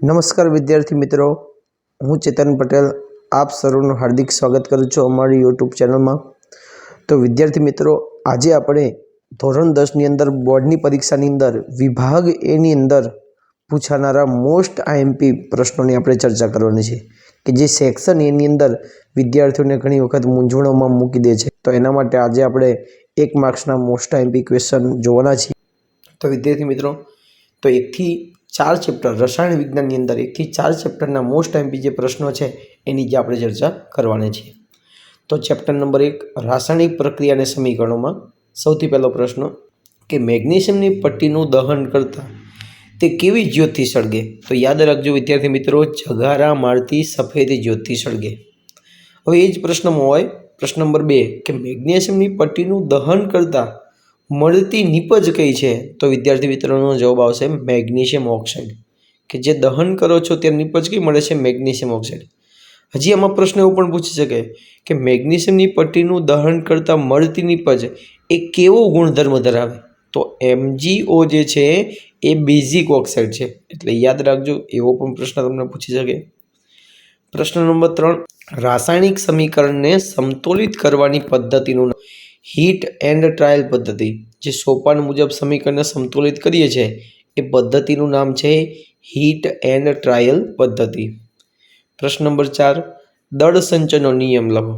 નમસ્કાર વિદ્યાર્થી મિત્રો, હું ચેતન પટેલ આપ સર્વનું હાર્દિક સ્વાગત કરું છું અમારી યુટ્યુબ ચેનલમાં। તો વિદ્યાર્થી મિત્રો, આજે આપણે ધોરણ 10ની અંદર બોર્ડની પરીક્ષાની અંદર વિભાગ એ ની અંદર પૂછાનારા મોસ્ટ આઈએમપી પ્રશ્નોની આપણે ચર્ચા કરવાની છે કે જે સેક્શન એ ની અંદર વિદ્યાર્થીઓને ઘણી વખત મૂંઝવણોમાં મૂકી દે છે। તો એના માટે આજે આપણે 1 માર્ક્સના મોસ્ટ આઈએમપી ક્વેશ્ચન જોવાના છીએ। તો વિદ્યાર્થી મિત્રો, તો 1 થી 4 ચેપ્ટર રસાયણ વિજ્ઞાનની અંદર 1 થી 4 ચેપ્ટરના મોસ્ટ આઈએમપી જે પ્રશ્નો છે એની જે આપણે ચર્ચા કરવાની છે। તો ચેપ્ટર નંબર 1 રાસાયણિક પ્રક્રિયા અને સમીકરણોમાં સૌથી પહેલો પ્રશ્ન કે મેગ્નેશિયમની પટ્ટીનું દહન કરતા તે કેવી જ્યોતથી સળગે? તો યાદ રાખજો વિદ્યાર્થી મિત્રો, જગારા મારતી સફેદ જ્યોતથી સળગે। હવે એ જ પ્રશ્નમાં હોય પ્રશ્ન નંબર 2 કે મેગ્નેશિયમની પટ્ટીનું દહન કરતા મળતી નિપજ કઈ છે? તો વિદ્યાર્થી મિત્રોનો જવાબ આવશે મેગ્નેશિયમ ઓક્સાઇડ, કે જે દહન કરો છો તે નિપજ કઈ મળે છે? Magnesium oxide. હજી આમાં પ્રશ્ન એવો પણ પૂછી શકે કે મેગ્નેશિયમની પટ્ટીનું દહન કરતા મળતી નિપજ એ કેવો ગુણધર્મ ધરાવે? તો MgO જે છે એ બેઝિક ઓક્સાઇડ છે, એટલે યાદ રાખજો, એવો પણ પ્રશ્ન તમને પૂછી શકે। પ્રશ્ન નંબર 3 રાસાયણિક સમીકરણને સમતોલિત કરવાની પદ્ધતિનું નામ? હીટ એન્ડ ટ્રાયલ પદ્ધતિ। જે સોપાન મુજબ સમીકરણને સમતોલિત કરીએ છીએ એ પદ્ધતિનું નામ છે હીટ એન્ડ ટ્રાયલ પદ્ધતિ। પ્રશ્ન નંબર 4 દળ સંચયનો નિયમ લખો।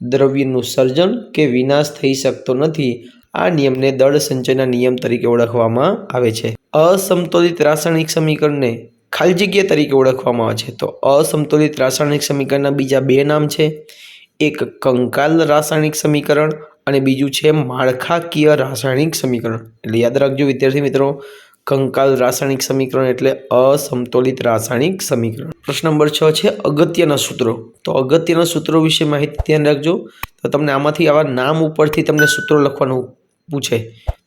દ્રવ્યનું સર્જન કે વિનાશ થઈ શકતો નથી, આ નિયમને દળ સંચયના નિયમ તરીકે ઓળખવામાં આવે છે। અસમતોલિત રાસાયણિક સમીકરણને ખાલી જગ્યા તરીકે ઓળખવામાં આવે છે। તો અસમતોલિત રાસાયણિક સમીકરણના બીજા 2 નામ છે, એક કંકાલ રાસાયણિક સમીકરણ અને બીજું છે માળખાકીય રાસાયણિક સમીકરણ। એટલે યાદ રાખજો વિદ્યાર્થી મિત્રો, કંકાલ રાસાયણિક સમીકરણ એટલે અસમતોલિત રાસાયણિક સમીકરણ। પ્રશ્ન નંબર 6 છે અગત્યના સૂત્રો। તો અગત્યના સૂત્રો વિશે માહિતી ધ્યાન રાખજો। તો તમને આમાંથી આવા નામ ઉપરથી તમને સૂત્રો લખવાનું પૂછે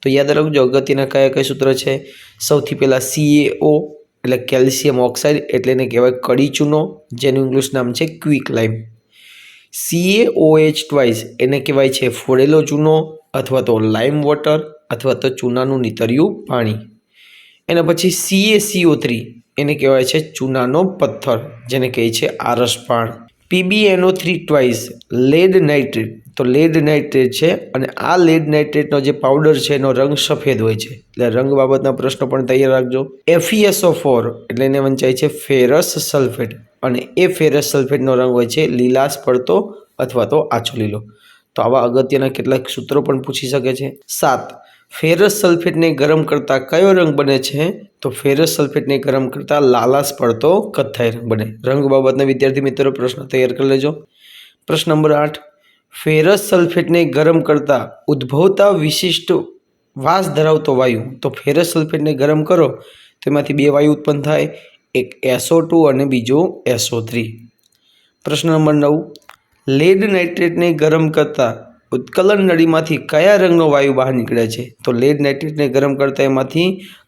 તો યાદ રાખજો અગત્યના કયા સૂત્ર છે। સૌથી પહેલાં CaO એટલે કેલ્શિયમ ઓક્સાઇડ, એટલે એને કહેવાય કડી ચૂનો, જેનું ઇંગ્લિશ નામ છે ક્વિક લાઇમ। CaOH ટ્વાઇસ એને કહેવાય છે ફોડેલો ચૂનો અથવા તો લાઇમ વોટર અથવા તો ચૂનાનું નીતર્યું પાણી। એના પછી CaCO3 એને કહેવાય છે ચૂનાનો પથ્થર, જેને કહે છે આરસ પાણ। PbNO3 ટ્વાઇસ લેડ નાઇટ્રેટ, તો લેડ નાઇટ્રેટ છે અને આ લેડ નાઇટ્રેટનો જે પાવડર છે એનો રંગ સફેદ હોય છે, એટલે રંગ બાબતના પ્રશ્નો પણ તૈયાર રાખજો। FeSO4 એટલે એને વંચાય છે ફેરસ સલ્ફેટ, અને એ ફેરસ સલ્ફેટનો રંગ હોય છે લીલાશ પડતો અથવા તો આછો લીલો। તો આવા અગત્યના કેટલાક સૂત્રો પણ પૂછી શકે છે। 7 ફેરસ સલ્ફેટને ગરમ કરતા કયો રંગ બને છે? તો ફેરસ સલ્ફેટને ગરમ કરતા લાલાશ પડતો કથ્થાઈ રંગ બને। રંગ બાબતના વિદ્યાર્થી મિત્રો પ્રશ્ન તૈયાર કરી લેજો। પ્રશ્ન નંબર 8 ફેરસ સલ્ફેટને ગરમ કરતા ઉદ્ભવતા વિશિષ્ટ વાસ ધરાવતો વાયુ? તો ફેરસ સલ્ફેટને ગરમ કરો તેમાંથી 2 વાયુ ઉત્પન્ન થાય, એક SO2 અને બીજો SO3। પ્રશ્ન નંબર 9 લેડ નાઇટ્રેટને ગરમ કરતા ઉત્કલન નળીમાંથી કયા રંગનો વાયુ બહાર નીકળે છે? તો લેડ નાઇટ્રેટને ગરમ કરતા એમાંથી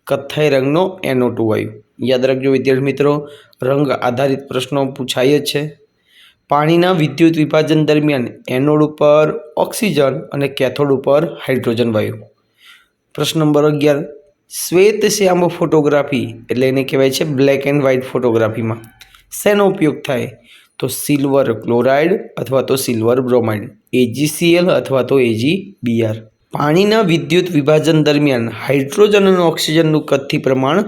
કથ્થાઈ રંગનો NO2 વાયુ। યાદ રાખજો વિદ્યાર્થી મિત્રો, રંગ આધારિત પ્રશ્નો પૂછાય જ છે। પાણીના વિદ્યુત વિભાજન દરમિયાન એનોડ ઉપર ઓક્સિજન અને કેથોડ ઉપર હાઇડ્રોજન વાયુ। પ્રશ્ન નંબર 11 શ્વેત શ્યામ ફોટોગ્રાફી એટલે એને કહેવાય છે બ્લેક એન્ડ વ્હાઇટ ફોટોગ્રાફીમાં શેનો ઉપયોગ થાય? તો સિલ્વર ક્લોરાઇડ અથવા તો સિલ્વર બ્રોમાઇડ, AgCl અથવા તો AgBr। પાણીના વિદ્યુત વિભાજન દરમિયાન હાઇડ્રોજન અને ઓક્સિજનનું કદથી પ્રમાણ?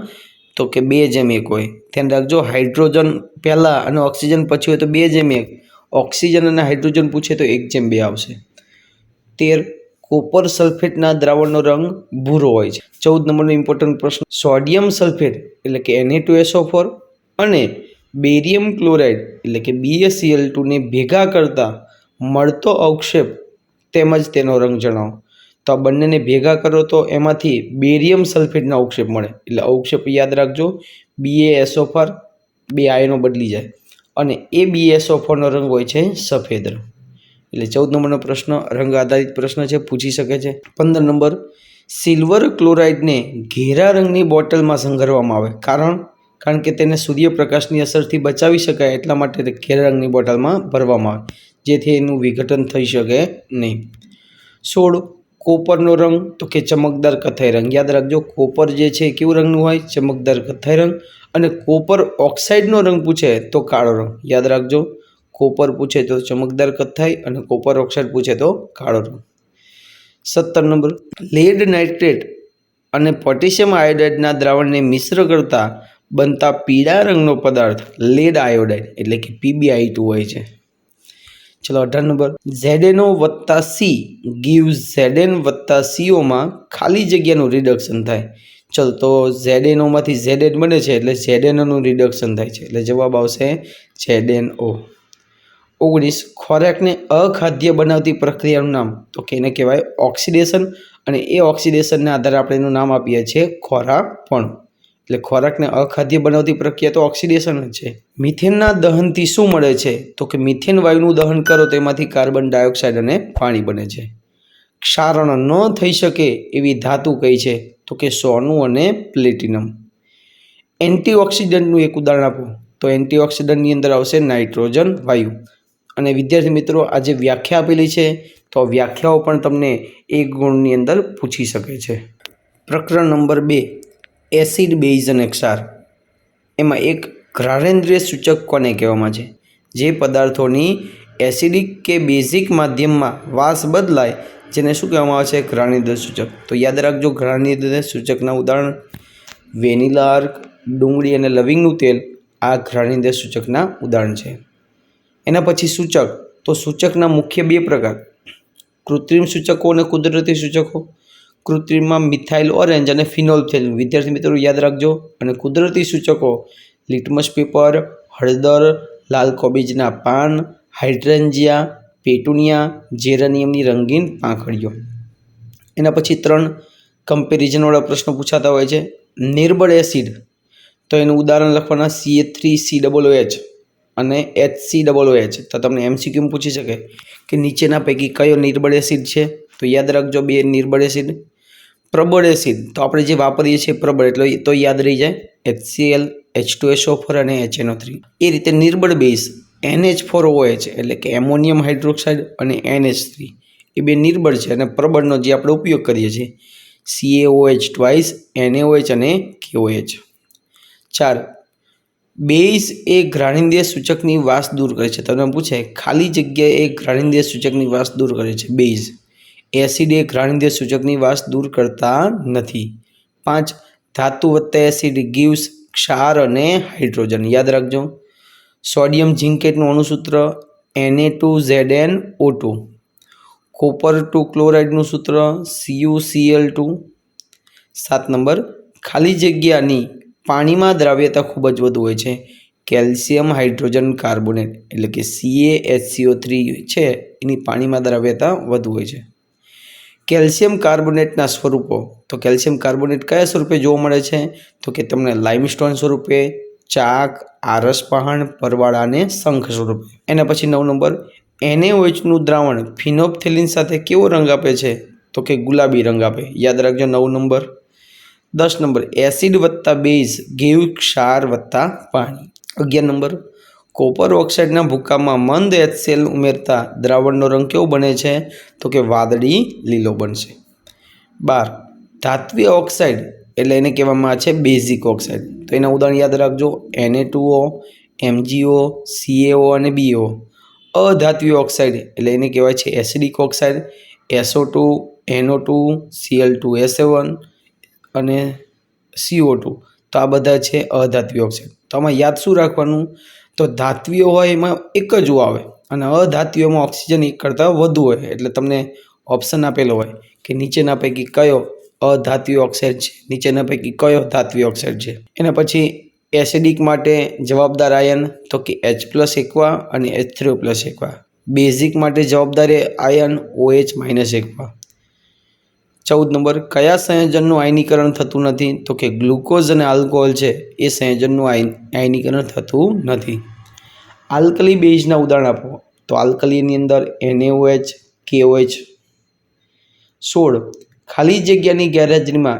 તો કે 2:1 હોય। ધ્યાન રાખજો, હાઇડ્રોજન પહેલાં અને ઓક્સિજન પછી હોય તો 2:1, ઓક્સિજન અને હાઇડ્રોજન પૂછે તો 1:2 આવશે। 13 કોપર સલ્ફેટના દ્રાવણનો રંગ ભૂરો હોય છે। 14 નંબરનો ઇમ્પોર્ટન્ટ પ્રશ્ન સોડિયમ સલ્ફેટ એટલે કે Na2SO4 અને બેરિયમ ક્લોરાઇડ એટલે કે BaCl2 ને ભેગા કરતા મળતો અવક્ષેપ તેમજ તેનો રંગ જણાવો। તો આ બંનેને ભેગા કરો તો એમાંથી બેરિયમ સલ્ફેટના અવક્ષેપ મળે, એટલે અવક્ષેપ યાદ રાખજો BaSO4, 2 આયનો બદલી જાય અને એ BaSO4નો રંગ હોય છે સફેદ રંગ। એટલે 14 નંબરનો પ્રશ્ન રંગ આધારિત પ્રશ્ન છે, પૂછી શકે છે। 15 નંબર સિલ્વર ક્લોરાઇડને ઘેરા રંગની બોટલમાં સંઘરવામાં આવે, કારણ કે તેને સૂર્યપ્રકાશની અસરથી બચાવી શકાય એટલા માટે ઘેરા રંગની બોટલમાં ભરવામાં આવે, જેથી એનું વિઘટન થઈ શકે નહીં। 16 કોપરનો રંગ તો કે ચમકદાર કથ્થાઈ રંગ. યાદ રાખજો, કોપર જે છે કેવું રંગનું હોય? ચમકદાર કથ્થાઈ રંગ. અને કોપર ઓક્સાઇડનો રંગ પૂછે તો કાળો રંગ. યાદ રાખજો, કોપર પૂછે તો ચમકદાર કથ્થાઈ અને કોપર ઓક્સાઇડ પૂછે તો કાળો રંગ. 17 નંબર, લેડ નાઇટ્રેટ અને પોટેશિયમ આયોડાઇડના દ્રાવણને મિશ્ર કરતા બનતા પીળા રંગનો પદાર્થ લેડ આયોડાઇડ એટલે કે PbI2 હોય છે. ચલો 18 નંબર, ZnO વત્તા C gives Zn વત્તા COમાં ખાલી જગ્યાનું રિડક્શન થાય. ચલો તો ZnO માંથી Zn બને છે એટલે ZnOનું રિડક્શન થાય છે એટલે જવાબ આવશે ZnO. 19, ખોરાકને અખાદ્ય બનાવતી પ્રક્રિયાનું નામ તો કે એને કહેવાય ઓક્સિડેશન અને એ ઓક્સિડેશનના આધારે આપણે એનું નામ આપીએ છીએ ખોરાપણ. એટલે ખોરાકને અખાદ્ય બનાવતી પ્રક્રિયા તો ઓક્સિડેશન જ છે. મિથેનના દહનથી શું મળે છે તો કે મિથેન વાયુનું દહન કરો તો એમાંથી કાર્બન ડાયોક્સાઇડ અને પાણી બને છે. ક્ષારણ ન થઈ શકે એવી ધાતુ કઈ છે તો કે સોનું અને પ્લેટિનમ. એન્ટીઓક્સિડન્ટનું એક ઉદાહરણ આપો તો એન્ટીઓક્સિડન્ટની અંદર આવશે નાઇટ્રોજન વાયુ. અને વિદ્યાર્થી મિત્રો, આ જે વ્યાખ્યા આપેલી છે તો વ્યાખ્યાઓ પણ તમને એક ગુણની અંદર પૂછી શકે છે. પ્રકરણ નંબર 2, એસિડ, બેઝ અને ક્ષાર. એમાં એક ઘ્રાણેન્દ્રિય સૂચક કોને કહેવામાં છે? જે પદાર્થોની એસિડિક કે બેઝિક માધ્યમમાં વાસ બદલાય જેને શું કહેવામાં આવે છે? ઘ્રાણેન્દ્રિય સૂચક. તો યાદ રાખજો, ઘ્રાણેન્દ્રિય સૂચકના ઉદાહરણ વેનીલા અર્ક, ડુંગળી અને લવિંગનું તેલ આ ઘ્રાણેન્દ્રિય સૂચકના ઉદાહરણ છે. એના પછી સૂચક. તો સૂચકના મુખ્ય 2 પ્રકાર, કૃત્રિમ સૂચકો અને કુદરતી સૂચકો. કૃત્રિમમાં મિથાઇલ ઓરેન્જ અને ફિનોલ્ફથેલિન. વિદ્યાર્થી મિત્રો યાદ રાખજો. અને કુદરતી સૂચકો લિટમસ પેપર, હળદર, લાલ કોબીજના પાન, હાઇડ્રેન્જિયા, પેટુનિયા, જેરેનિયમની રંગીન પાંખડીઓ. એના પછી 3 કમ્પેરિઝનવાળા પ્રશ્નો પૂછાતા હોય છે. નિર્બળ એસિડ તો એનું ઉદાહરણ લખવાના CH3COOH અને HCOOH. તો તમને MCQ પૂછી શકે કે નીચેના પૈકી કયો નિર્બળ એસિડ છે? તો યાદ રાખજો 2 નિર્બળ એસિડ. પ્રબળ એસિડ તો આપણે જે વાપરીએ છીએ પ્રબળ એટલે તો યાદ રહી જાય HCl, H2SO4 અને HNO3. એ રીતે નિર્બળ બેઝ NH4OH એટલે કે એમોનિયમ હાઇડ્રોક્સાઇડ અને NH3 એ 2 નિર્બળ છે. અને પ્રબળનો જે આપણે ઉપયોગ કરીએ છીએ CaOH ટ્વાઇસ, NaOH અને KOH. 4, બેઝ એ ઘ્રાણેન્દ્રિય સૂચકની વાસ દૂર કરે છે. તમને પૂછે ખાલી જગ્યાએ એ ઘ્રાણેન્દ્રિય સૂચકની વાસ દૂર કરે છે બેઝ. એસિડ એ ઘ્રાણેન્દ્રિય સૂચકની વાસ દૂર કરતા નથી. 5, ધાતુ વત્તા એસિડ gives ક્ષાર અને હાઇડ્રોજન. યાદ રાખજો, સોડિયમ ઝિંકેટનું અણુસૂત્ર Na2ZnO2. કોપર 2 ક્લોરાઇડનું સૂત્ર CuCl2. 7 નંબર, ખાલી જગ્યાની પાણીમાં દ્રાવ્યતા ખૂબ જ વધુ હોય છે. કેલ્શિયમ હાઇડ્રોજન કાર્બોનેટ એટલે કે CaHCO3 છે એની પાણીમાં દ્રાવ્યતા વધુ હોય છે. કેલ્શિયમ કાર્બોનેટના સ્વરૂપો. તો કેલ્શિયમ કાર્બોનેટ કયા સ્વરૂપે જોવા મળે છે તો કે તમને લાઇમસ્ટોન સ્વરૂપે, ચાક, આરસ પહાણ, પરવાળા અને શંખ સ્વરૂપે. એના પછી 9 નંબર, NaOHનું દ્રાવણ ફિનોલ્ફથેલિન સાથે કેવો રંગ આપે છે તો કે ગુલાબી રંગ આપે. યાદ રાખજો 9 નંબર. 10 નંબર, એસિડ વત્તા બેઝ ગેવ ક્ષાર વત્તા પાણી. 11 નંબર, કોપર ઓક્સાઇડના ભૂકામાં મંદ HCl ઉમેરતા દ્રાવણનો રંગ કેવો બને છે તો કે વાદળી લીલો બનશે. 12, ધાત્વિય ઓક્સાઇડ એટલે એને કહેવામાં આવે છે બેઝિક ઓક્સાઇડ. તો એના ઉદાહરણ યાદ રાખજો Na2O, MgO, CaO અને BO. અધાત્વિય ઓક્સાઇડ એટલે એને કહેવાય છે acidic oxide, SO2, NO2, Cl2SO1 અને CO2. તો આ બધા છે અધાત્વિય ઓક્સાઇડ. તો આમાં યાદ શું રાખવાનું તો ધાત્વિય હોય એમાં એક જ આવે અને અધાત્વિયમાં ઓક્સિજન એક કરતાં વધુ હોય. એટલે તમને ઓપ્શન આપેલો હોય કે નીચેના પૈકી કયો અધાત્વિય ઓક્સાઇડ છે, નીચેના પૈકી કયો ધાત્વિય ઓક્સાઇડ છે. એના પછી એસિડિક માટે જવાબદાર આયન તો કે H+ એકવા અને H3O+ એકવા. બેઝિક માટે જવાબદાર આયન OH- એકવા. 14 નંબર, કયા સંયોજનનું આયનીકરણ થતું નથી તો કે ગ્લુકોઝ અને આલ્કોહોલ છે એ સંયોજનનું આયનીકરણ થતું નથી. આલ્કલી બેઝના ઉદાહરણ આપો તો આલ્કલીની અંદર NaOH, KOH. 16, ખાલી જગ્યાની ગેરહાજરીમાં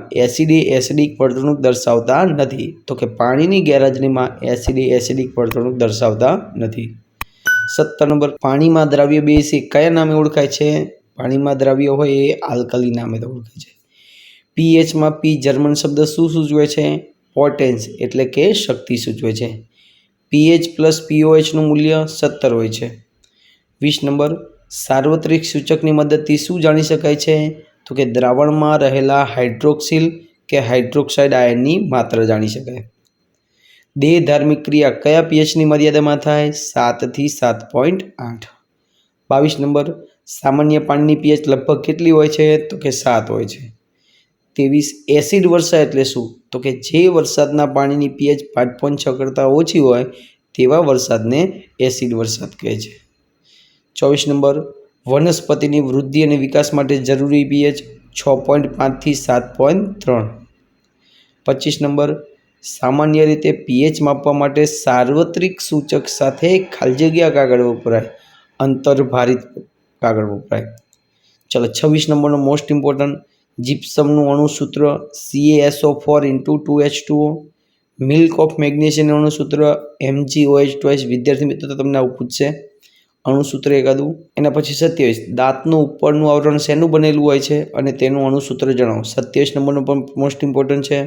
એસિડિક વર્તણૂક દર્શાવતા નથી તો કે પાણીની ગેરહાજરીમાં એસિડિક વર્તણૂક દર્શાવતા નથી. 17 નંબર, પાણીમાં દ્રાવ્ય બેઝ કયા નામે ઓળખાય છે પાણીમાં દ્રાવ્ય હોય એ આલ્કલી નામે ઓળખાય છે. પીએચમાં પી જર્મન શબ્દ શું સૂચવે છે? પોટેન્સ એટલે કે શક્તિ સૂચવે છે. પીએચ પ્લસ પીઓએચનું મૂલ્ય 17 હોય છે. 20 નંબર, સાર્વત્રિક સૂચકની મદદથી શું જાણી શકાય છે? તો કે દ્રાવણમાં રહેલા હાઇડ્રોક્સિલ કે હાઇડ્રોક્સાઇડ આયનની માત્રા જાણી શકાય. દેહ ધાર્મિક ક્રિયા કયા પીએચની મર્યાદામાં થાય? 7 થી 7.8. 22 નંબર, સામાન્ય પાણીની પીએચ લગભગ કેટલી હોય છે? તો કે 7 હોય છે. 23, એસિડ વર્ષા એટલે શું? તો કે જે વરસાદના પાણીની પીએચ 5.6 કરતાં ઓછી હોય તેવા વરસાદને એસિડ વરસાદ કહે છે. 24 નંબર, વનસ્પતિની વૃદ્ધિ અને વિકાસ માટે જરૂરી પીએચ 6.5 થી 7.3. 25 નંબર, સામાન્ય રીતે પીએચ માપવા માટે સાર્વત્રિક સૂચક સાથે ખાલી જગ્યા કાગળ વપરાય, અંતર્ભારિત કાગળ વપરાય. ચલો 26 નંબરનો મોસ્ટ ઇમ્પોર્ટન્ટ, જીપ્સમનું અણુસૂત્ર CaSO4 × 2H2O. મિલ્ક ઓફ મેગ્નેશિયમનું અણુસૂત્ર MgOH2. વિદ્યાર્થી મિત્રો તમને આવું પૂછશે અણુસૂત્ર એકાદું. એના પછી 27, દાંતનું ઉપરનું આવરણ શેનું બનેલું હોય છે અને તેનું અણુસૂત્ર જણાવો. 27 નંબરનો પણ મોસ્ટ ઇમ્પોર્ટન્ટ છે.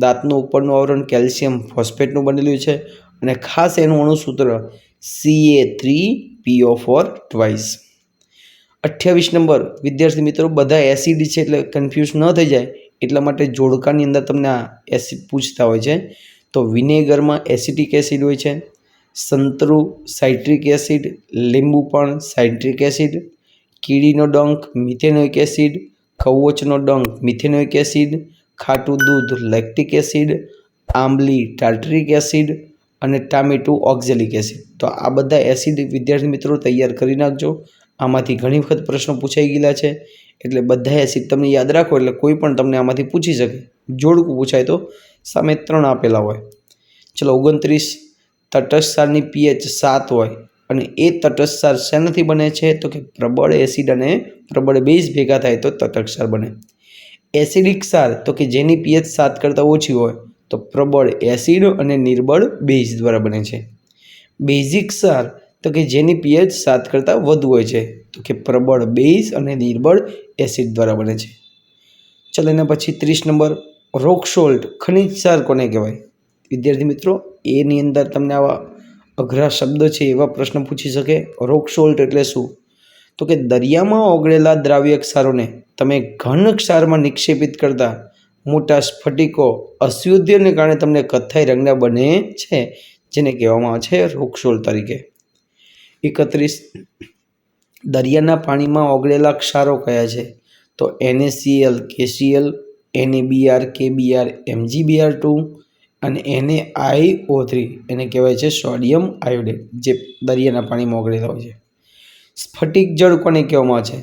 દાંતનું ઉપરનું આવરણ કેલ્શિયમ ફોસ્ફેટનું બનેલું છે અને ખાસ એનું અણુસૂત્ર Ca3PO4 ટ્વાઇસ. 28 નંબર, વિદ્યાર્થી મિત્રો બધા એસિડ છે એટલે કન્ફ્યુઝ ન થઈ જાય એટલા માટે જોડકાની અંદર તમને આ એસિડ પૂછતા હોય છે. તો વિનેગરમાં એસિટિક એસિડ હોય છે, સંતરું સાઇટ્રિક એસિડ, લીંબુ પણ સાઇટ્રિક એસિડ, કીડીનો ડંખ મિથેનોઇક એસિડ, ખવોચનો ડંખ મિથેનોઇક એસિડ, ખાટું દૂધ લેક્ટિક એસિડ, આંબલી ટાર્ટરિક એસિડ અને ટામેટું ઓક્ઝેલિક એસિડ. તો આ બધા એસિડ વિદ્યાર્થી મિત્રો તૈયાર કરી નાખજો. આમાંથી ઘણી વખત પ્રશ્નો પૂછાઈ ગયેલા છે એટલે બધા એસિડ તમને યાદ રાખો એટલે કોઈ પણ તમને આમાંથી પૂછી શકે. જોડકું પૂછાય તો સામે 3 આપેલા હોય. ચલો 29, તટસ્થ ક્ષારની પીએચ 7 હોય અને એ તટસ્થ ક્ષાર શેનાથી બને છે? તો કે પ્રબળ એસિડ અને પ્રબળ બેઝ ભેગા થાય તો તટસ્થ ક્ષાર બને. એસિડિક ક્ષાર તો કે જેની પીએચ 7 કરતાં ઓછી હોય તો પ્રબળ એસિડ અને નિર્બળ બેઝ દ્વારા બને છે. બેઝિક ક્ષાર તો કે જેની પીએચ 7 કરતાં વધુ હોય છે તો કે પ્રબળ બેઝ અને નિર્બળ એસિડ દ્વારા બને છે. ચાલો એના પછી 30 નંબર, રોક સોલ્ટ ખનિજ ક્ષાર કોને કહેવાય? વિદ્યાર્થી મિત્રો એની અંદર તમને આવા અઘરા શબ્દ છે એવા પ્રશ્ન પૂછી શકે. રોક સોલ્ટ એટલે શું? તો કે દરિયામાં ઓગળેલા દ્રાવ્ય ક્ષારોને તમે ઘન ક્ષારમાં નિક્ષેપિત કરતા મોટા સ્ફટિકો અશુદ્ધિને કારણે તમને કથ્થાઈ રંગના બને છે જેને કહેવામાં આવે છે રોક સોલ્ટ તરીકે. 31, દરિયાના પાણીમાં ઓગળેલા ક્ષારો કયા છે? તો NaCl KCl, NaBr KBr MgBr2 અને NaIO3 એને કહેવાય છે સોડિયમ આયોડેટ જે દરિયાના પાણીમાં ઓગળેલા હોય છે. સ્ફટિક જળ કોને કહેવામાં આવે છે?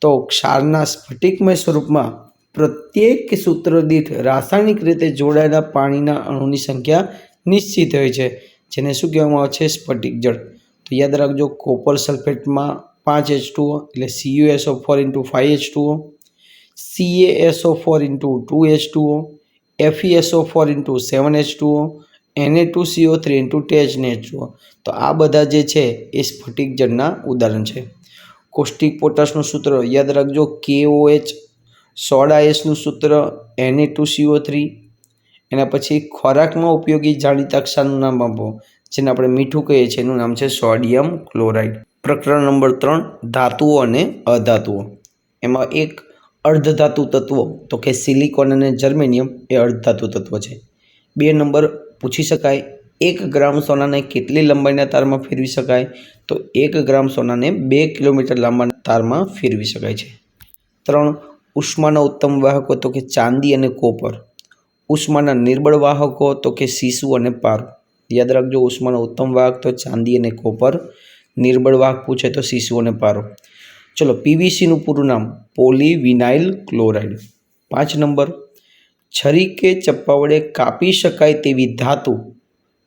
તો ક્ષારના સ્ફટિકમય સ્વરૂપમાં પ્રત્યેક સૂત્ર દીઠ રાસાયણિક રીતે જોડાયેલા પાણીના અણુની સંખ્યા નિશ્ચિત હોય છે જેને શું કહેવામાં આવે છે? સ્ફટિક જળ. તો યાદ રાખજો, કોપર સલ્ફેટમાં 5H2O એટલે CuSO4 × 5H2O, CaSO4 × 2H2O, FeSO4 × 7H2O, Na2CO3 × 10H2O. તો આ બધા જે છે એ સ્ફટિક જળના ઉદાહરણ છે. કોષ્ટિક પોટાશનું સૂત્ર યાદ રાખજો, KOH. સોડા એસનું સૂત્ર Na2CO3. એના પછી ખોરાકમાં ઉપયોગી જાણીતા ક્ષારનું નામ આપો જેને આપણે મીઠું કહીએ છીએ એનું નામ છે સોડિયમ ક્લોરાઇડ. પ્રકરણ નંબર 3, ધાતુઓ અને અધાતુઓ. એમાં એક અર્ધધાતુ તત્વો તો કે સિલિકોન અને જર્મેનિયમ એ અર્ધધાતુ તત્વ છે. 2 નંબર પૂછી શકાય, 1 ગ્રામ સોનાને કેટલી લંબાઈના તારમાં ફેરવી શકાય? તો 1 ગ્રામ સોનાને 2 કિલોમીટર લાંબા તારમાં ફેરવી શકાય છે. 3, ઉષ્માના ઉત્તમ વાહકો તો કે ચાંદી અને કોપર. ઉષ્માના નિર્બળ વાહકો તો કે સીસુ અને પારો. યાદ રાખજો, ઉષ્માના ઉત્તમ વાહક તો ચાંદી અને કોપર, નિર્બળ વાહક પૂછે તો સીસુ અને પારો. ચલો પીવીસીનું પૂરું નામ પોલીવિનાઇલ ક્લોરાઇડ. 5 નંબર, છરી કે ચપ્પા વડે કાપી શકાય તેવી ધાતુ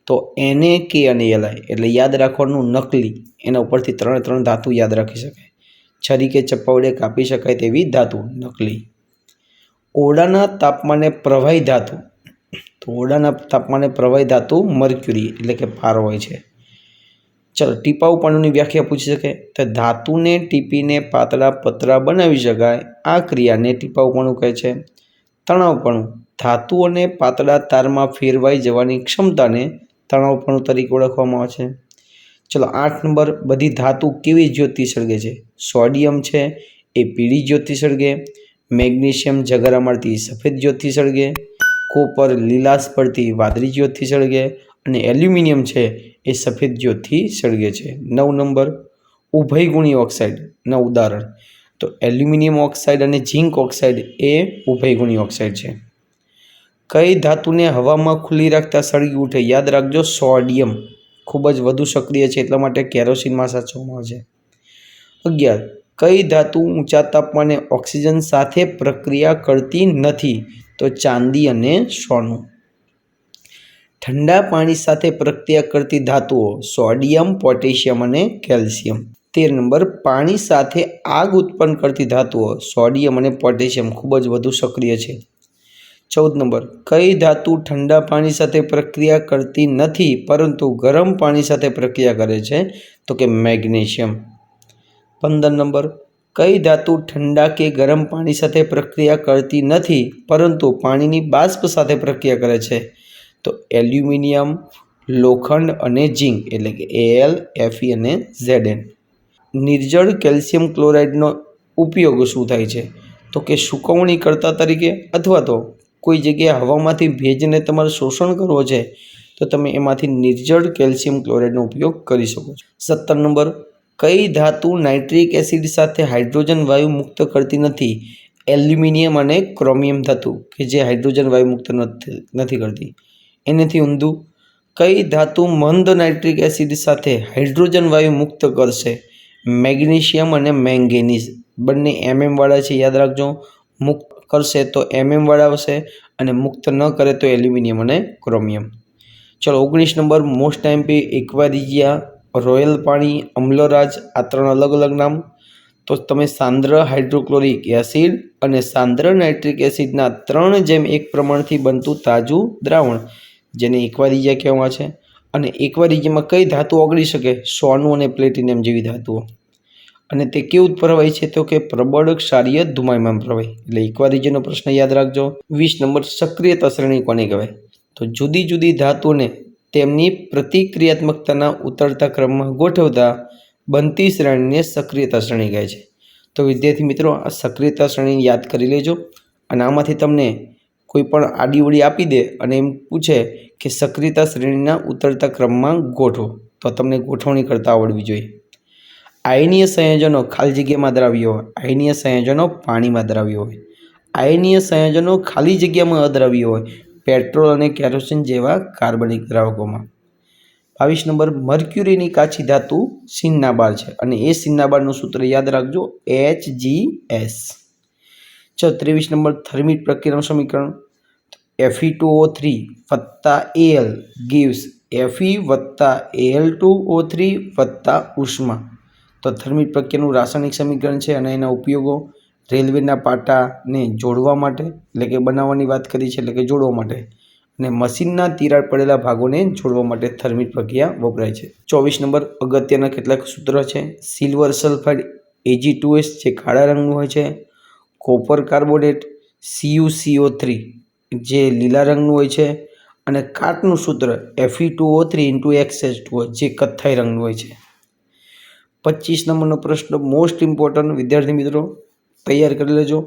તો Na, K અને Li એટલે યાદ રાખવાનું નકલી. એના ઉપરથી 3 ધાતુ યાદ રાખી શકાય. છરી કે ચપ્પા વડે કાપી શકાય તેવી ધાતુ નકલી. ઓરડાના તાપમાને પ્રવાહી ધાતુ તો ઓરડાના તાપમાને પ્રવાહી ધાતુ મર્ક્યુરી એટલે કે પારો હોય છે. ચલો, ટીપાઉપણુંની વ્યાખ્યા પૂછી શકે તો ધાતુને ટીપીને પાતળા પતરા બનાવી શકાય, આ ક્રિયાને ટીપાઉપણું કહે છે. તણાવપણું, ધાતુઓને પાતળા તારમાં ફેરવાઈ જવાની ક્ષમતાને તણાવપણું તરીકે ઓળખવામાં આવે છે. ચલો 8 નંબર, બધી ધાતુ કેવી જ્યોતિ સળગે છે? સોડિયમ છે એ પીળી જ્યોતિ સળગે, મેગ્નેશિયમ જગરા મારતી સફેદ જ્યોતિ સળગે, કોપર લીલાશ પડતી વાદળી જ્યોતિ સળગે અને એલ્યુમિનિયમ છે એ સફેદ જ્યોતિ સળગે છે. 9 નંબર, ઉભયગુણી ઓક્સાઇડના ઉદાહરણ તો એલ્યુમિનિયમ ઓક્સાઇડ અને ઝિંક ઓક્સાઇડ એ ઉભયગુણી ઓક્સાઇડ છે. કઈ ધાતુને હવામાં ખુલ્લી રાખતા સળગી ઉઠે? યાદ રાખજો, સોડિયમ ખૂબ જ વધુ સક્રિય છે એટલા માટે કેરોસીનમાં સાચવવામાં આવે છે. 11, કઈ ધાતુ ઊંચા તાપમાને ઓક્સિજન સાથે પ્રક્રિયા કરતી નથી? તો ચાંદી અને સોનું. ઠંડા પાણી સાથે પ્રક્રિયા કરતી ધાતુઓ સોડિયમ, પોટેશિયમ અને કેલ્શિયમ. 13 નંબર, પાણી સાથે આગ ઉત્પન્ન કરતી ધાતુઓ સોડિયમ અને પોટેશિયમ ખૂબ જ વધુ સક્રિય છે. 14 નંબર, કઈ ધાતુ ઠંડા પાણી સાથે પ્રક્રિયા કરતી નથી પરંતુ ગરમ પાણી સાથે પ્રક્રિયા કરે છે? તો કે મેગ્નેશિયમ. 15 નંબર, કઈ ધાતુ ઠંડા કે ગરમ પાણી સાથે પ્રક્રિયા કરતી નથી પરંતુ પાણીની બાષ્પ સાથે પ્રક્રિયા કરે છે? તો એલ્યુમિનિયમ, લોખંડ અને ઝિંક એટલે કે Al, Fe અને Zn. નિર્જળ કેલ્શિયમ ક્લોરાઇડનો ઉપયોગ શું થાય છે? તો કે સૂકવણીકર્તા તરીકે અથવા તો કોઈ જગ્યાએ હવામાંથી ભેજને તમારે શોષણ કરવો છે તો તમે એમાંથી નિર્જળ કેલ્શિયમ ક્લોરાઇડનો ઉપયોગ કરી શકો છો. 17 નંબર, કઈ ધાતુ નાઇટ્રિક એસિડ સાથે હાઇડ્રોજન વાયુ મુક્ત કરતી નથી? એલ્યુમિનિયમ અને ક્રોમિયમ ધાતુ કે જે હાઇડ્રોજન વાયુ મુક્ત નથી કરતી. એનાથી ઊંધું, કઈ ધાતુ મંદ નાઇટ્રિક એસિડ સાથે હાઇડ્રોજન વાયુ મુક્ત કરશે? મેગ્નેશિયમ અને મેંગેનીઝ બંને વાળા છે, યાદ રાખજો. મુક્ત કરશે તો વાળા આવશે અને મુક્ત ન કરે તો એલ્યુમિનિયમ અને ક્રોમિયમ. ચલો 19 નંબર, મોસ્ટ એમ્પી એક્વારિજિયા, રોયલ પાણી, અમ્લરાજ, આ 3 અલગ અલગ નામ. તો તમે સાંદ્ર હાઇડ્રોક્લોરિક એસિડ અને સાંદ્ર નાઇટ્રિક એસિડના 3:1 પ્રમાણથી બનતું તાજું દ્રાવણ જેને એક્વારિજિયા કહેવામાં છે. અને એક્વારિજિયામાં કઈ ધાતુ ઓગળી શકે? સોનું અને પ્લેટિનિયમ જેવી ધાતુઓ. અને તે કેવું પ્રવાહી છે? તો કે પ્રબળ ક્ષારીય ધુમાયમાન પ્રવાહી. એટલે એક્વારિજિયાનો પ્રશ્ન યાદ રાખજો. 20 નંબર, સક્રિયતા શ્રેણી કોને કહેવાય? તો જુદી જુદી ધાતુને તેમની પ્રતિક્રિયાત્મકતાના ઉતરતા ક્રમમાં ગોઠવતા બનતી શ્રેણીને સક્રિયતા શ્રેણી કહે છે. તો વિદ્યાર્થી મિત્રો, આ સક્રિયતા શ્રેણી યાદ કરી લેજો. અને આમાંથી તમને કોઈ પણ આડીવડી આપી દે અને એમ પૂછે કે સક્રિયતા શ્રેણીના ઉતરતા ક્રમમાં ગોઠવો, તો તમને ગોઠવણી કરતા આવડવી જોઈએ. આયનીય સંયોજનો ખાલી જગ્યામાં દ્રાવ્ય હોય, આયનીય સંયોજનો પાણીમાં દ્રાવ્ય હોય, આયનીય સંયોજનો ખાલી જગ્યામાં અદ્રાવ્ય હોય, પેટ્રોલ અને કેરોસીન જેવા કાર્બનિક દ્રાવકોમાં. 22 નંબર, મર્ક્યુરીની કાચી ધાતુ સિન્નાબાર છે અને એ સિન્નાબારનું સૂત્ર યાદ રાખજો, Hgs. ચલો 23 નંબર, થર્મિક પ્રક્રિયાનું સમીકરણ Fe2O3 વત્તા Al gives Fe વત્તા Al2O3 વત્તા ઉષ્મા. તો થર્મિક પ્રક્રિયાનું રાસાયણિક સમીકરણ છે અને એના ઉપયોગો રેલવેના પાટાને જોડવા માટે એટલે કે બનાવવાની વાત કરી છે, એટલે કે જોડવા માટે, અને મશીનના તિરાડ પડેલા ભાગોને જોડવા માટે થર્મિક પ્રક્રિયા વપરાય છે. 24 નંબર, અગત્યના કેટલાક સૂત્ર છે. સિલ્વર સલ્ફાઇડ Ag2S જે કાળા રંગનું હોય છે, કોપર કાર્બોનેટ CuCO3 જે લીલા રંગનું હોય છે, અને કાટનું સૂત્ર Fe2O3 જે કથ્થાઈ રંગનું હોય છે. 25 નંબરનો પ્રશ્ન મોસ્ટ ઇમ્પોર્ટન્ટ, વિદ્યાર્થી મિત્રો તૈયાર કરી લેજો.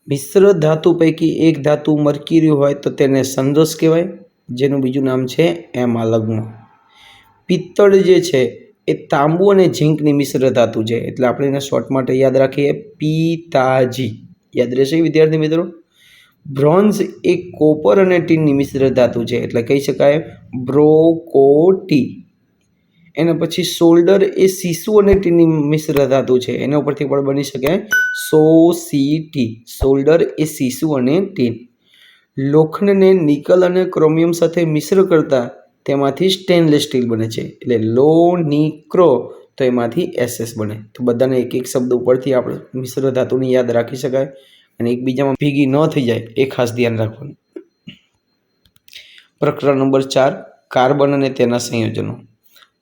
મિશ્ર ધાતુ પૈકી એક ધાતુ મર્ક્યુરી હોય તો તેને સંરસ કહેવાય, જેનું બીજું નામ છે એમાલગ્મ. પિત્તળ જે છે એ તાંબુ અને ઝીંકની મિશ્ર ધાતુ છે, એટલે આપણે એને શોર્ટ માટે યાદ રાખીએ પિતાજી. યાદ રહેશે વિદ્યાર્થી મિત્રો. બ્રોન્ઝ એ કોપર અને ટીનની મિશ્ર ધાતુ છે, એટલે કહી શકાય બ્રોકોટી. એના પછી સોલ્ડર એ સીસુ અને ટીનની મિશ્ર ધાતુ છે, એના ઉપરથી પણ બની શકે સોસીટી. સોલ્ડર એ સીસુ અને ટીન. લોખંડને નિકલ અને ક્રોમિયમ સાથે મિશ્ર કરતા તેમાંથી સ્ટેનલેસ સ્ટીલ બને છે, એટલે લો નિક્રો, તો એમાંથી SS બને. તો બધાને એક એક શબ્દ ઉપરથી આપણે મિશ્ર ધાતુની યાદ રાખી શકાય અને એકબીજામાં ભેગી ન થઈ જાય એ ખાસ ધ્યાન રાખવાનું. પ્રકરણ નંબર 4, કાર્બન અને તેના સંયોજનો.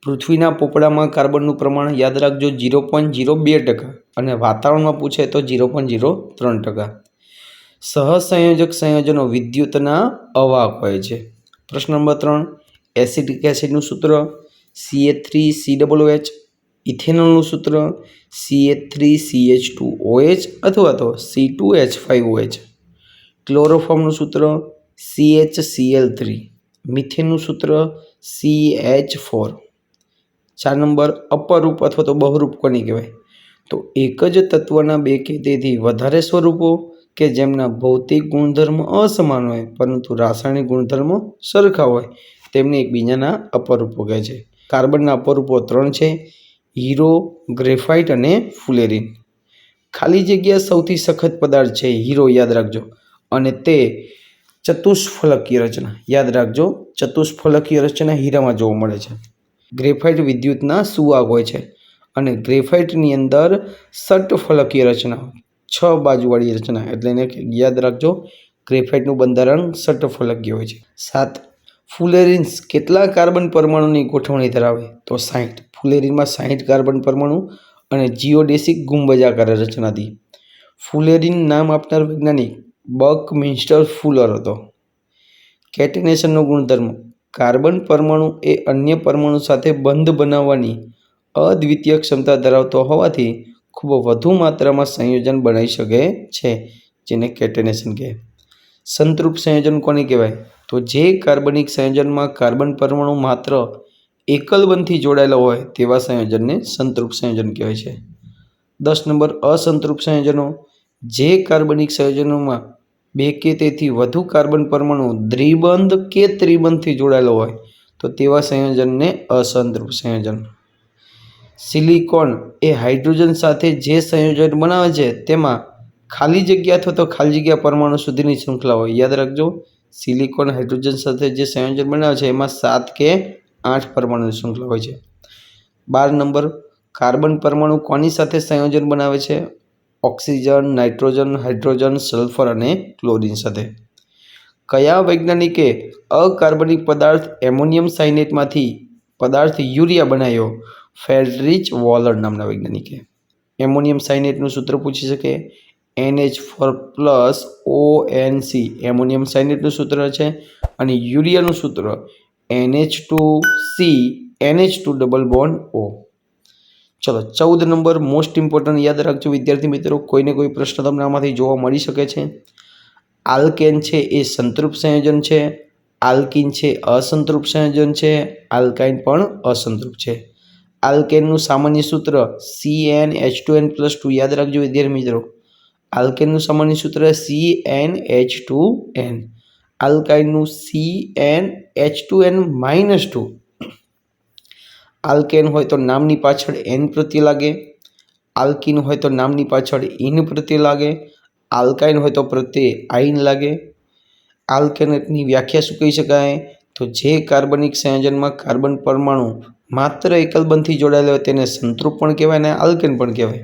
પૃથ્વીના પોપડામાં કાર્બનનું પ્રમાણ યાદ રાખજો 0.02% અને વાતાવરણમાં પૂછે તો 0.03%. સહસંયોજક સંયોજનો વિદ્યુતના અવાહક હોય છે. પ્રશ્ન નંબર 3, એસિટિક એસિડનું સૂત્ર CH3COOH, ઇથેનોલનું સૂત્ર CH3CH2OH અથવા તો C2H5OH, ક્લોરોફોર્મનું સૂત્ર CHCl3, મિથેનનું સૂત્ર CH4. 4 નંબર, અપરૂપ અથવા તો બહુરૂપ કોને કહેવાય? તો એક જ તત્વના બે કે તેથી વધારે સ્વરૂપો કે જેમના ભૌતિક ગુણધર્મ અસમાન હોય પરંતુ રાસાયણિક ગુણધર્મો સરખા હોય તેમને એકબીજાના અપરૂપો કહે છે. કાર્બનના અપરૂપો 3 છે: હીરો, ગ્રેફાઇટ અને ફુલેરીન. ખાલી જગ્યા સૌથી સખત પદાર્થ છે હીરો, યાદ રાખજો, અને તે ચતુષ્ફલકીય રચના, યાદ રાખજો, ચતુષ્ફલકીય રચના હીરામાં જોવા મળે છે. ગ્રેફાઇટ વિદ્યુતના સુવાહક હોય છે અને ગ્રેફાઇટની અંદર ષટફલકીય રચના, 6 બાજુવાળી રચના, એટલે એને યાદ રાખજો, ગ્રેફાઇટનું બંધારણ ષટફલકીય હોય છે. 7, ફુલેરીન્સ કેટલા કાર્બન પરમાણુની ગોઠવણી ધરાવે? તો 60. ફુલેરીનમાં 60 કાર્બન પરમાણુ અને જીઓડેસિક ગુંબજાકાર રચનાથી. ફુલેરીન નામ આપનાર વૈજ્ઞાનિક બકમિન્સ્ટર ફુલર હતો. કેટેનેશનનો ગુણધર્મ: કાર્બન પરમાણુ એ અન્ય પરમાણુ સાથે બંધ બનાવવાની અદ્વિતીય ક્ષમતા ધરાવતો હોવાથી ખૂબ વધુ માત્રામાં સંયોજન બનાવી શકે છે, જેને કેટેનેશન કહે. સંતૃપ્ત સંયોજન કોને કહેવાય? તો જે કાર્બનિક સંયોજનમાં કાર્બન પરમાણુ માત્ર એકલ બંધથી જોડાયેલા હોય તેવા સંયોજનને સંતૃપ્ત સંયોજન કહેવાય છે. 10 નંબર, અસંતૃપ્ત સંયોજનો: જે કાર્બનિક સંયોજનોમાં બે કે તેથી વધુ કાર્બન પરમાણુ દ્વિબંધ કે ત્રિબંધથી જોડાયેલો હોય તો તેવા સંયોજનને અસંતૃપ્ત સંયોજન. સિલિકોન એ હાઇડ્રોજન સાથે જે સંયોજન બનાવે છે તેમાં ખાલી જગ્યા અથવા તો ખાલી જગ્યા પરમાણુ સુધીની શૃંખલા હોય. યાદ રાખજો, સિલિકોન હાઇડ્રોજન સાથે જે સંયોજન બનાવે છે એમાં 7 કે 8 પરમાણુની શૃંખલા હોય છે. 12 નંબર, કાર્બન પરમાણુ કોની સાથે સંયોજન બનાવે છે? ઓક્સિજન, નાઇટ્રોજન, હાઇડ્રોજન, સલ્ફર અને ક્લોરીન સાથે. કયા વૈજ્ઞાનિકે અકાર્બનિક પદાર્થ એમોનિયમ સાયનેટમાંથી પદાર્થ યુરિયા બનાવ્યો? ફ્રેડરિચ વોલર નામના વૈજ્ઞાનિકે. એમોનિયમ સાયનેટનું સૂત્ર પૂછી શકે, NH4+ONC એમોનિયમ સાયનેટનું સૂત્ર છે, અને યુરિયાનું સૂત્ર NH2C NH2 double bond O. ચલો 14 નંબર, મોસ્ટ ઇમ્પોર્ટન્ટ યાદ રાખજો વિદ્યાર્થી મિત્રો, કોઈને કોઈ પ્રશ્ન તમને આમાંથી જોવા મળી શકે છે. આલ્કેન છે એ સંતૃપ્ત સંયોજન છે, આલ્કીન છે અસંતૃપ્ત સંયોજન છે, આલ્કાઇન પણ અસંતૃપ્ત છે. આલ્કેનનું સામાન્ય સૂત્ર CnH2n+2, યાદ રાખજો વિદ્યાર્થી મિત્રો, આલ્કેનનું સામાન્ય સૂત્ર CnH2n. આલ્કાઇનનું CnH2n-2. આલ્કેન હોય તો નામની પાછળ N પ્રત્યય લાગે, આલ્કીન હોય તો નામની પાછળ ઇન પ્રત્યય લાગે, આલ્કાઇન હોય તો પ્રત્યય આઇન લાગે. આલ્કેનની વ્યાખ્યા શું કહી શકાય? તો જે કાર્બનિક સંયોજનમાં કાર્બન પરમાણુ માત્ર એકલ બંધથી જોડાયેલો હોય તેને સંતૃપ્ત પણ કહેવાય અને આલ્કેન પણ કહેવાય.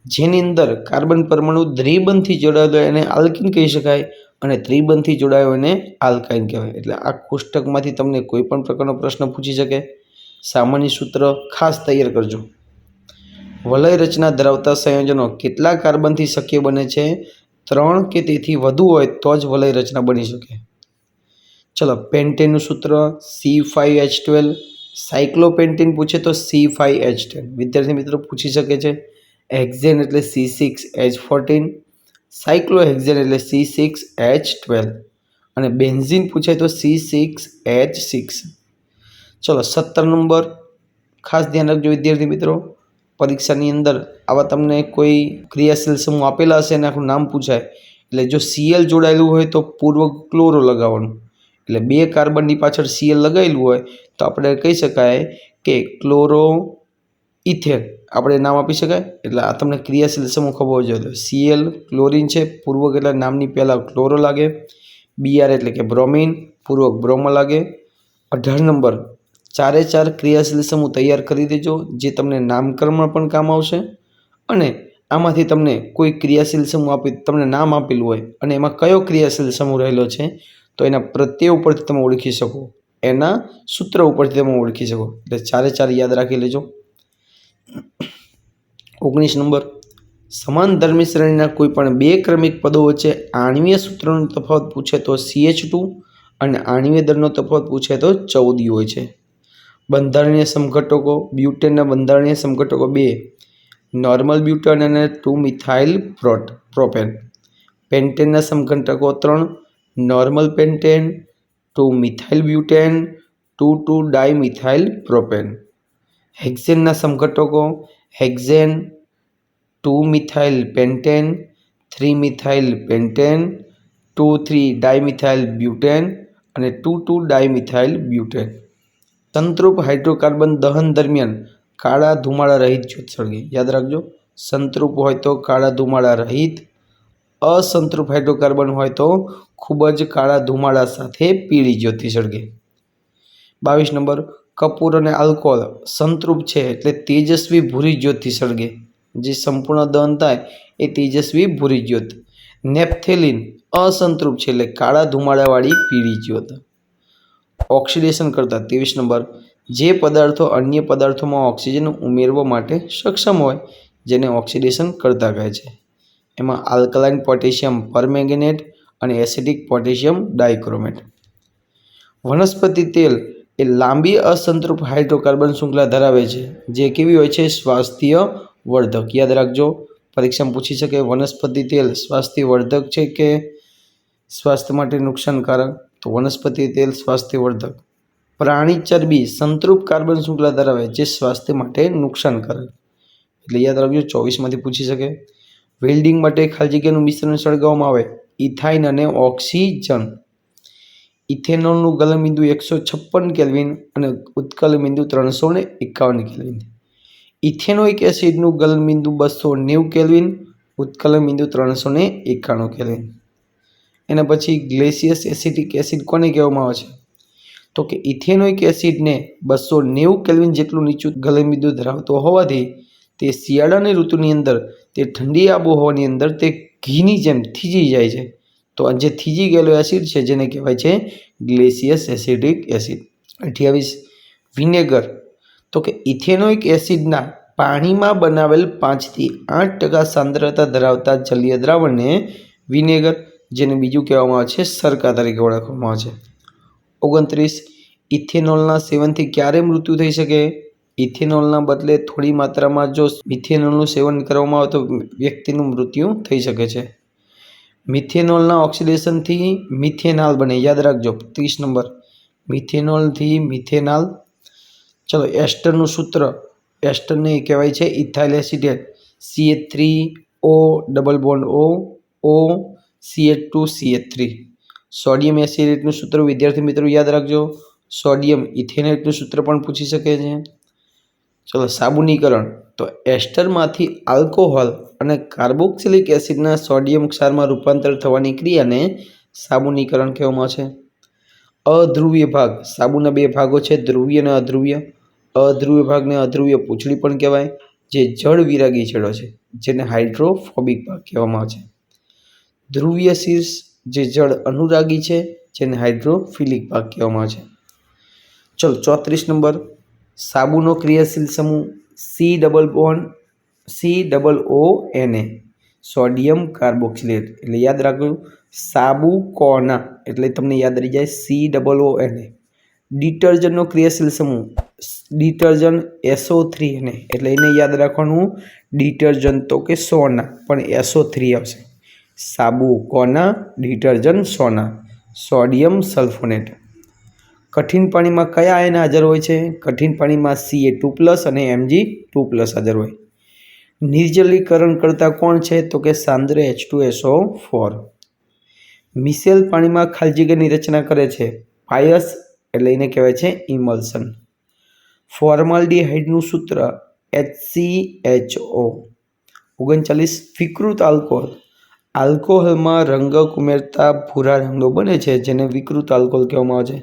જેની અંદર કાર્બન પરમાણુ દ્વિબંધથી જોડાયેલો હોય એને આલ્કીન કહી શકાય અને ત્રિબંધથી જોડાયો એને આલ્કાઇન કહેવાય. એટલે આ કોષ્ટકમાંથી તમને કોઈ પણ પ્રકારનો પ્રશ્ન પૂછી શકે. સામાન્ય સૂત્ર ખાસ તૈયાર કરજો. વલય રચના ધરાવતા સંયોજનો કેટલા કાર્બનથી શક્ય બને છે? 3 કે તેથી વધુ હોય તો જ વલય રચના બની શકે. ચલો, પેન્ટેનનું સૂત્ર C5H12, સાયક્લોપેન્ટેન પૂછે તો C5H10 વિદ્યાર્થી મિત્રો પૂછી શકે છે. હેક્ઝેન એટલે C6H14, સાયક્લોહેક્ઝેન એટલે C6H12 અને બેન્ઝીન પૂછાય તો C6H6. ચલો 17 નંબર, ખાસ ધ્યાન રાખજો વિદ્યાર્થી મિત્રો, પરીક્ષાની અંદર આવા તમને કોઈ ક્રિયાશીલ સમૂહ આપેલા હશે અને આખું નામ પૂછાય એટલે જો Cl જોડાયેલું હોય તો પૂર્વ ક્લોરો લગાવવાનું, એટલે 2 કાર્બનની પાછળ Cl લગાવેલું હોય તો આપણે કહી શકાય કે ક્લોરો ઇથેન આપણે નામ આપી શકાય. એટલે આ તમને ક્રિયાશીલ સમૂહ ખબર જોઈએ. Cl ક્લોરીન છે, પૂર્વક એટલે નામની પહેલાં ક્લોરો લાગે. Br એટલે કે બ્રોમિન, પૂર્વક બ્રોમો લાગે. 18 નંબર, 4 ક્રિયાશીલ સમૂહ તૈયાર કરી દેજો જે તમને નામકરણમાં પણ કામ આવશે, અને આમાંથી તમને કોઈ ક્રિયાશીલ સમૂહ તમને નામ આપેલું હોય અને એમાં કયો ક્રિયાશીલ સમૂહ રહેલો છે તો એના પ્રત્યય ઉપરથી તમે ઓળખી શકો. એના સૂત્ર ઉપરથી તમે ઓળખી શકો. એટલે 4 યાદ રાખી લેજો. 19 નંબર, સમાનધર્મી શ્રેણીના કોઈ પણ બે ક્રમિક પદો વચ્ચે આણ્વીય સૂત્રનો તફાવત પૂછે તો CH2 અને આણ્વીય દળનો તફાવત પૂછે તો 14 હોય છે. બંધારણીય સમઘટકો, બ્યુટેનના બંધારણીય સમઘટકો 2, નોર્મલ બ્યુટેન અને 2 મિથાઇલ પ્રોપેન. પેન્ટેનના સમઘટકો 3, normal pentane, 2 methyl butane, 2 dimethyl propane. હેક્ઝેનના સમઘટકો hexane, 2 methyl pentane, 3 methyl pentane, 2 dimethyl butane અને 2 ડાયમિથાઇલ બ્યુટેન. સંતૃપ હાઇડ્રોકાર્બન દહન દરમિયાન કાળા ધુમાડા રહિત જ્યોત સળગે. યાદ રાખજો, સંતૃપ હોય તો કાળા ધુમાડા રહિત, અસંતૃપ હાઇડ્રોકાર્બન હોય તો ખૂબ જ કાળા ધુમાડા સાથે પીળી જ્યોતિ સળગે. 22 નંબર, કપૂર અને આલ્કોહોલ સંતૃપ છે એટલે તેજસ્વી ભૂરી જ્યોતિ સળગે. જે સંપૂર્ણ દહન થાય એ તેજસ્વી ભૂરી જ્યોત. નેપ્થેલિન અસંતૃપ છે એટલે કાળા ધુમાડાવાળી પીળી જ્યોત. ઓક્સિડેશન કરતા 23 નંબર, જે પદાર્થો અન્ય પદાર્થોમાં ઓક્સિજન ઉમેરવા માટે સક્ષમ હોય જેને ઓક્સિડેશન કરતા કહે છે. એમાં આલ્કલાઇન પોટેશિયમ પરમેંગેનેટ અને એસિડિક પોટેશિયમ ડાયક્રોમેટ. વનસ્પતિ તેલ એ લાંબી અસંતૃપ હાઇડ્રોકાર્બન શૃંખલા ધરાવે છે જે કેવી હોય છે? સ્વાસ્થ્ય વર્ધક. યાદ રાખજો, પરીક્ષામાં પૂછી શકે વનસ્પતિ તેલ સ્વાસ્થ્ય વર્ધક છે કે સ્વાસ્થ્ય માટે નુકસાનકારક? તો વનસ્પતિ તેલ સ્વાસ્થ્ય વર્ધક. પ્રાણી ચરબી સંતૃપ કાર્બન શૃંખલા ધરાવે જે સ્વાસ્થ્ય માટે નુકસાનકારક. એટલે યાદ રાખજો, 24માંથી પૂછી શકે. વેલ્ડિંગ માટે ખાલી જગ્યાનું મિશ્રણ સળગાવવામાં આવે ઇથાઇન અને ઓક્સિજન. ઇથેનોલનું ગલનબિંદુ 156 કેલ્વિન અને ઉત્કલનબિંદુ 351 કેલ્વિન. ઇથેનોઇક એસિડનું ગલનબિંદુ 290 કેલ્વિન, ઉત્કલનબિંદુ 391 કેલ્વિન. એના પછી ગ્લેસિયસ એસિટિક એસિડ કોને કહેવામાં આવે છે? તો કે ઇથેનોઇક એસિડને 290 કેલ્વિન જેટલું નીચું ગલનબિંદુ ધરાવતો હોવાથી તે શિયાળાની ઋતુની અંદર તે ઠંડી આબોહવાની અંદર તે ઘીની જેમ થીજી જાય છે. તો આ જે થીજી ગયેલો એસિડ છે જેને કહેવાય છે ગ્લેસિયસ એસિડિક એસિડ. 28 વિનેગર, તો કે ઇથેનોઇક એસિડના પાણીમાં બનાવેલ 5 થી 8% સાંદ્રતા ધરાવતા જલીય દ્રાવણને વિનેગર, જેને બીજું કહેવામાં આવે છે સરકા તરીકે ઓળખવામાં આવે છે. 29 ઇથેનોલના સેવનથી ક્યારે મૃત્યુ થઈ શકે? ઇથેનોલના બદલે થોડી માત્રામાં જો મિથેનોલનું સેવન કરવામાં આવે તો વ્યક્તિનું મૃત્યુ થઈ શકે છે. મિથેનોલના ઓક્સિડેશનથી મિથેનાલ બને. યાદ રાખજો, 30 નંબર, મિથેનોલથી મિથેનાલ. ચલો, એસ્ટરનું સૂત્ર, એસ્ટરને કહેવાય છે ethyl acetate. CH3O double bond O CH2CH3. Sodium એસિટેટનું સૂત્ર વિદ્યાર્થી મિત્રો યાદ રાખજો, સોડિયમ ઇથેનેટનું સૂત્ર પણ પૂછી શકે છે. ચલો, સાબુનીકરણ, તો એસ્ટરમાંથી આલ્કોહોલ અને કાર્બોક્સિલિક એસિડના સોડિયમ ક્ષારમાં રૂપાંતર થવાની ક્રિયાને સાબુનીકરણ કહેવામાં આવે છે. અધ્રુવીય ભાગ, સાબુના 2 ભાગો છે, ધ્રુવીય અને અધ્રુવીય. અધ્રુવીય ભાગને અધ્રુવીય પૂંછડી પણ કહેવાય, જે જળ વિરાગી છેડો છે જેને હાઇડ્રોફોબિક ભાગ કહેવામાં આવે છે. ધ્રુવીય શીર્ષ જે જળ અનુરાગી છે જેને હાઇડ્રોફિલિક ભાગ કહેવામાં આવે છે. ચલો, 34 નંબર, સાબુનો ક્રિયાશીલ સમૂહ COONA, સોડિયમ કાર્બોક્સિલેટ. એટલે યાદ રાખજો, સાબુ કોના એટલે તમને યાદ રહી જાય COONA. ડિટર્જન્ટનો ક્રિયાશીલ સમૂહ ડિટર્જન્ટ SO3 એટલે એને યાદ રાખવાનું ડિટર્જન્ટ તો કે સોના પણ SO3 આવશે. સાબુ કોના, ડિટર્જન્ટ સોના, સોડિયમ સલ્ફોનેટ. કઠિન પાણીમાં કયા આયન હાજર હોય છે? કઠિન પાણીમાં Ca2+ અને Mg2+ હાજર હોય. નિર્જલીકરણ કરતા કોણ છે? તો કે સાંદ્ર H2SO4. મિશેલ પાણીમાં ખાલી જગ્યાની રચના કરે છે પાયસ એટલે એને કહેવાય છે ઇમલ્શન. ફોર્માલ્ડિહાઇડનું સૂત્ર HCHO. 39 વિકૃત આલ્કોહોલ, આલ્કોહોલમાં રંગક ઉમેરતા ભૂરા રંગનો બને છે જેને વિકૃત આલ્કોહોલ કહેવામાં આવે છે.